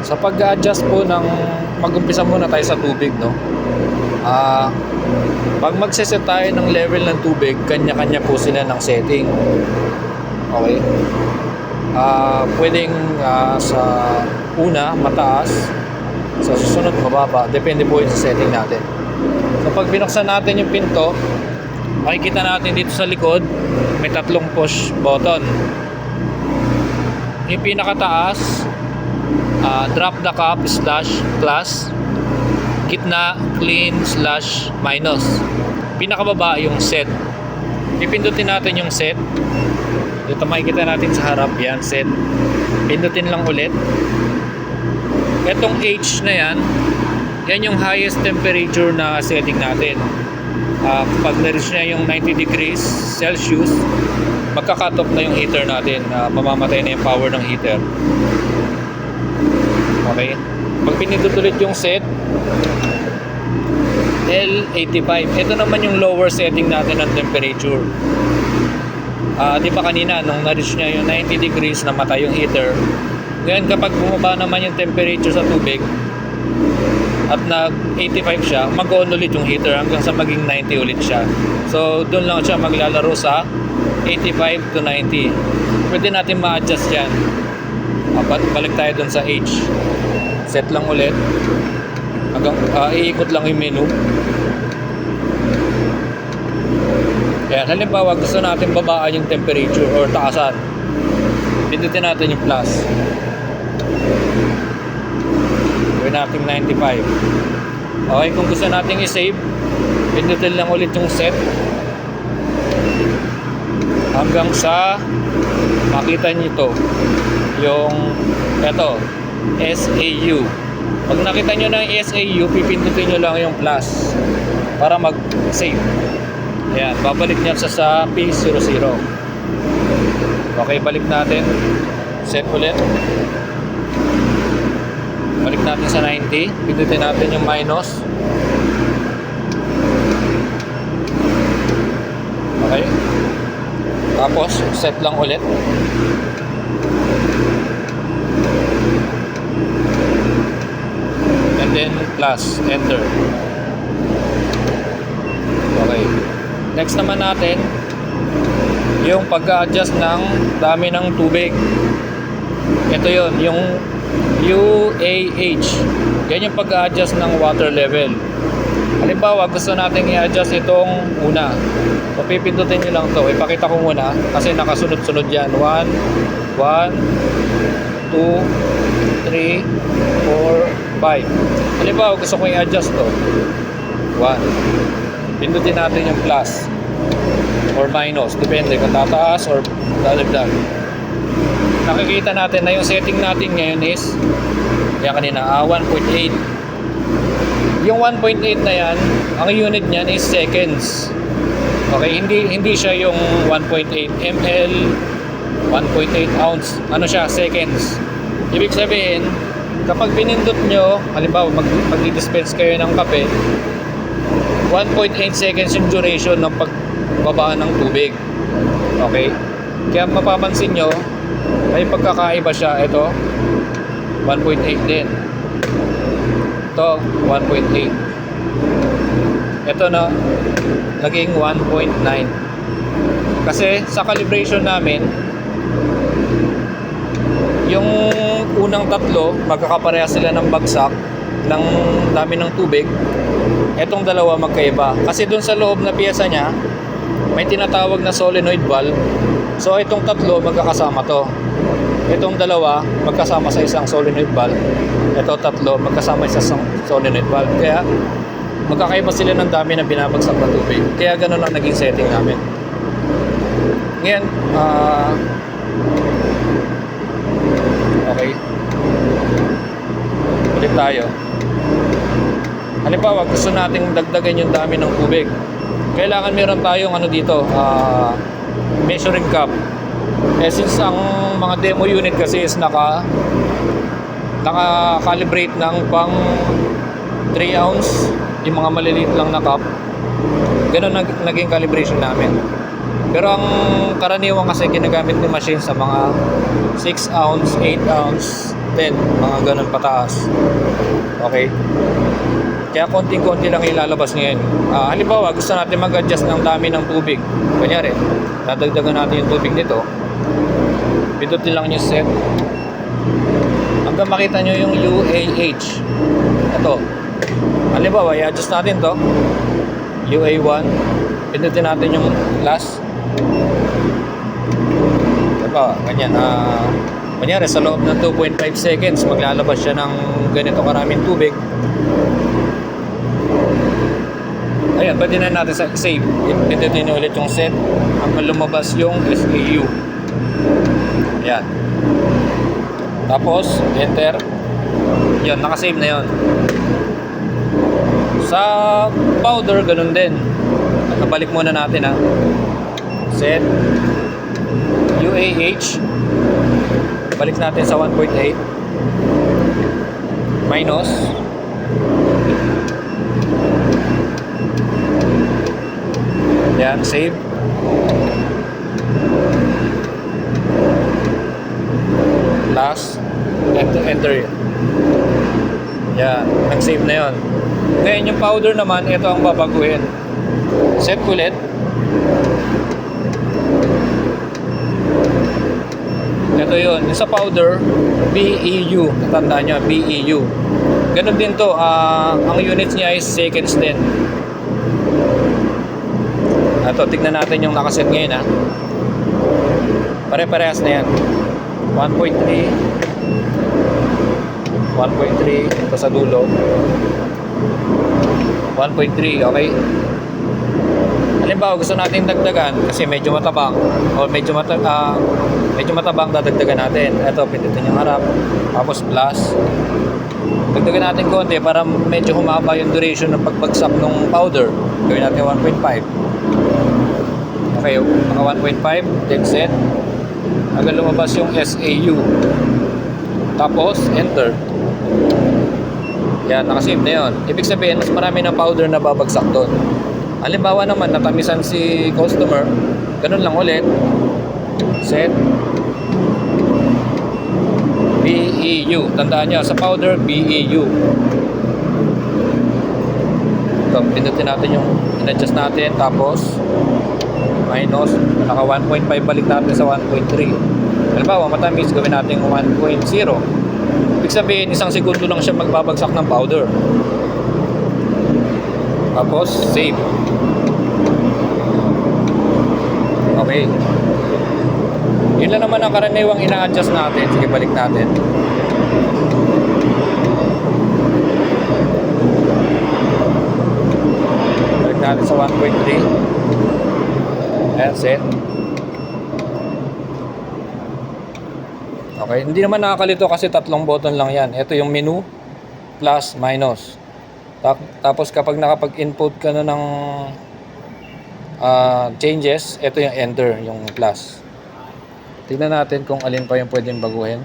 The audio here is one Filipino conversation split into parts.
Sa pag-adjust po ng mag-umpisa muna tayo sa tubig, no? Pag magse-set tayo ng level ng tubig, kanya-kanya po sila ng setting. Okay? Pwedeng sa una mataas, sa susunod mababa, depende po yun sa setting natin. So pag binuksan natin yung pinto, makikita natin dito sa likod may tatlong push button. Yung pinakataas, drop the cup / plus, gitna clean / minus, pinakababa yung set. Pipindutin natin yung set. Ito makikita natin sa harap, yan, set. Pindutin lang ulit. Etong H na yan, yan yung highest temperature na setting natin. Pag na-reach na yung 90 degrees Celsius, magka-cut off na yung heater natin. Mamamatay na yung power ng heater. Okay? Pag pinindot ulit yung set, L85. Ito naman yung lower setting natin ng temperature. Di ba kanina nung na-reach niya yung 90 degrees, namatay yung heater. Ngayon kapag bumaba naman yung temperature sa tubig at nag 85 siya, mag-on ulit yung heater hanggang sa maging 90 ulit siya. So doon lang siya maglalaro sa 85 to 90. Pwede natin ma-adjust yan. Balik tayo doon sa H. Set lang ulit. Hanggang iikot lang yung menu. Ayan, halimbawa gusto natin babaan yung temperature or taasan, pindutin natin yung plus. Gawin natin 95. Okay, kung gusto natin i-save, pindutin lang ulit yung set hanggang sa makita nyo ito, yung ito, SAU. Pag nakita nyo na yung SAU, pipindutin nyo lang yung plus para mag-save. Ayan, babalik niya sa P00. Okay, balik natin. Set ulit. Balik natin sa 90. Pindutin natin yung minus. Okay. Tapos, set lang ulit. And then, plus. Enter. Okay. Next naman natin, yung pag-adjust ng dami ng tubig. Ito yon, yung UAH. Yan yung pag-adjust ng water level. Halimbawa, gusto natin i-adjust itong una. So, pipindutin nyo lang to. Ipakita ko muna kasi nakasunod-sunod yan. 1, 2, 3, 4, 5. Halimbawa, gusto ko i-adjust to. 1. Pindutin natin yung plus or minus, depende kung tataas or dadagdag. Nakikita natin na yung setting natin ngayon is kaya kanina 1.8. Yung 1.8 na yan, ang unit niyan is seconds. Okay, hindi siya yung 1.8 ml, 1.8 ounce. Ano siya? Seconds. Ibig sabihin, kapag pinindot nyo, halimbawa mag-dispense kayo ng kape, 1.8 seconds yung duration ng pagbaba ng tubig. Okay? Kaya mapapansin nyo, may pagkakaiba siya. Ito, 1.8 din. Ito, 1.8. Ito na, naging 1.9. Kasi sa calibration namin, yung unang tatlo, magkakapareha sila ng bagsak ng dami ng tubig. Etong dalawa magkaiba. Kasi dun sa loob na piyesa niya, may tinatawag na solenoid valve. So itong tatlo magkakasama to. Itong dalawa magkasama sa isang solenoid valve. Ito tatlo magkasama sa isang solenoid valve. Kaya magkakaiba sila ng dami na binabagsak na tubig. Kaya ganun ang naging setting namin. Ngayon, okay. Ulit tayo. Halimbawa, gusto nating dagdagan yung dami ng tubig. Kailangan meron tayong dito, measuring cup. Since ang mga demo unit kasi is naka-calibrate ng pang 3 ounce, yung mga maliliit lang na cup. Ganun naging calibration namin. Pero ang karaniwan kasi ginagamit ni machine sa mga 6 ounce, 8 ounce, natin, mga ganun pataas. Okay? Kaya konting-konti lang ilalabas ngayon. Halimbawa, gusto natin mag-adjust ng dami ng tubig. Kunyari, dadagdagan natin yung tubig nito. Pindutin lang yung set. Hanggang makita nyo yung UAH. Ito. Halimbawa, i-adjust natin to. UA1. Pindutin natin yung last. Diba? Ganyan. Kunyari, sa loob ng 2.5 seconds, maglalabas siya ng ganito karaming tubig. Ayan, pwede na natin sa save. Pindutin nyo ulit yung set hanggang lumabas yung SAU. Ayan. Tapos, enter. Yan, nakasave na yon. Sa powder, ganun din. Nabalik muna natin ha. Set UAH. Balik natin sa 1.8. Minus. Yan, save. Last. Enter. Yan, nag-save na yon. Ngayon yung powder naman, ito ang babaguhin. Set ulit. Ito yun. Yung sa powder, BEU. Natandaan nyo, BEU. Ganun din to. Ang units niya is seconds din. Ito, tignan natin yung nakaset ngayon ha. Pare-parehas na yan. 1.3. 1.3. Ito sa dulo. 1.3. Okay. Halimbawa, gusto natin dagdagan kasi medyo matabang o medyo matabang, dadagdagan natin. Ito, pindutin yung harap. Tapos plus. Dagdagan natin konti para medyo humaba yung duration ng pagbagsak ng powder. Gawin natin 1.5. Okay, naka 1.5. Then set. Hanggang lumabas yung SAU. Tapos, enter. Yan, nakasave na yun. Ibig sabihin, mas marami ng powder na babagsak doon. Halimbawa naman, natamisan si customer, ganun lang ulit. Set. BEU. Tandaan nyo, sa powder, BEU. So, pindutin natin yung in-adjust natin. Tapos, minus. Naka 1.5, balik natin sa 1.3. Halimbawa, matamis, gawin natin 1.0. Ibig sabihin, isang segundo lang siya magbabagsak ng powder. Tapos, save. Okay. Yun lang naman ang karaniwang ina-adjust natin. Sige, balik natin. Balik natin sa 1.3. Ayan, set. Okay, hindi naman nakakalito kasi tatlong button lang yan. Ito yung menu, plus, minus. Tapos kapag nakapag-input ka na ng changes, ito yung enter, yung plus. Tignan natin kung alin pa yung pwedeng baguhin.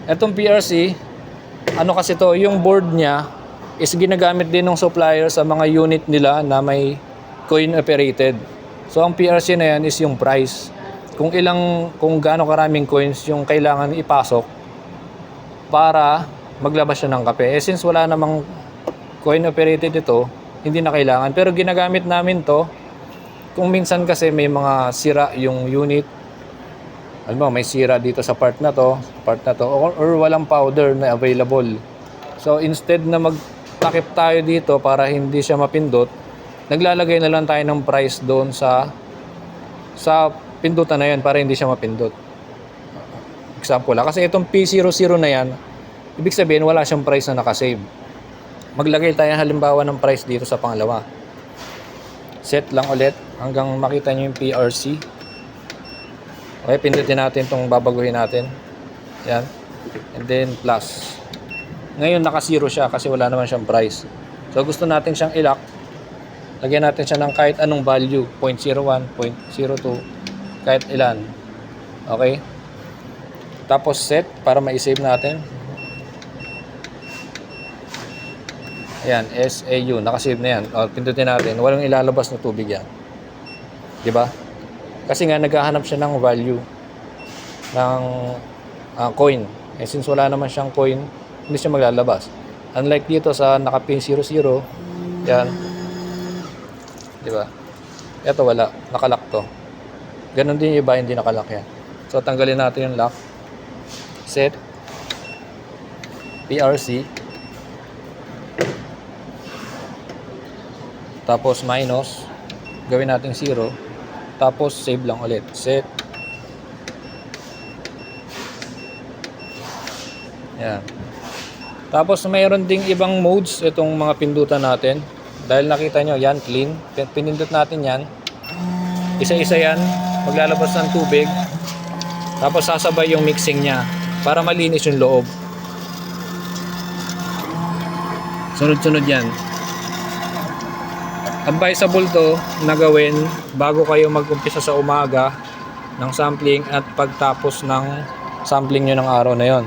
Itong PRC, ano kasi to, yung board niya is ginagamit din ng supplier sa mga unit nila na may coin operated. So ang PRC na yan is yung price. Kung gaano karaming coins yung kailangan ipasok para maglabas siya ng kape. Since wala namang coin operated ito, hindi na kailangan. Pero ginagamit namin to kung minsan kasi may mga sira yung unit. Alam mo, may sira dito sa part na to, or walang powder na available. So instead na magtakip tayo dito para hindi siya mapindot, naglalagay na lang tayo ng price doon sa pindutan na yan para hindi siya mapindot. Example lang. Kasi itong P00 na yan, ibig sabihin wala siyang price na nakasave. Maglagay tayo halimbawa ng price dito sa pangalawa. Set lang ulit hanggang makita nyo yung PRC. Okay, pindutin natin itong babaguhin natin. Yan. And then plus. Ngayon naka-0 siya kasi wala naman siyang price. So gusto natin siyang i-lock. Lagyan natin siya ng kahit anong value. 0.01, 0.02. Kahit ilan. Okay? Tapos set para ma-save natin. Ayan, SAU. Nakasave na yan. O, pindutin natin. Walang ilalabas na tubig yan. Diba? Kasi nga, naghahanap siya ng value ng coin. Since wala naman siyang coin, hindi siya maglalabas. Unlike dito sa naka-pin 00, yan. Di ba? Ito wala, nakalock to. Ganon din yung iba, hindi nakalock yan. So tanggalin natin yung lock. Set. PRC. Tapos minus. Gawin natin 0. Tapos save lang ulit. Set. Yan. Tapos mayroon ding ibang modes itong mga pindutan natin. Dahil nakita nyo, yan, clean. Pinindot natin yan. Isa-isa yan. Maglalabas ng tubig. Tapos sasabay yung mixing niya para malinis yung loob. Sunod-sunod yan. Advisable to na gawin bago kayo mag-umpisa sa umaga ng sampling at pagtapos ng sampling nyo ng araw na yon.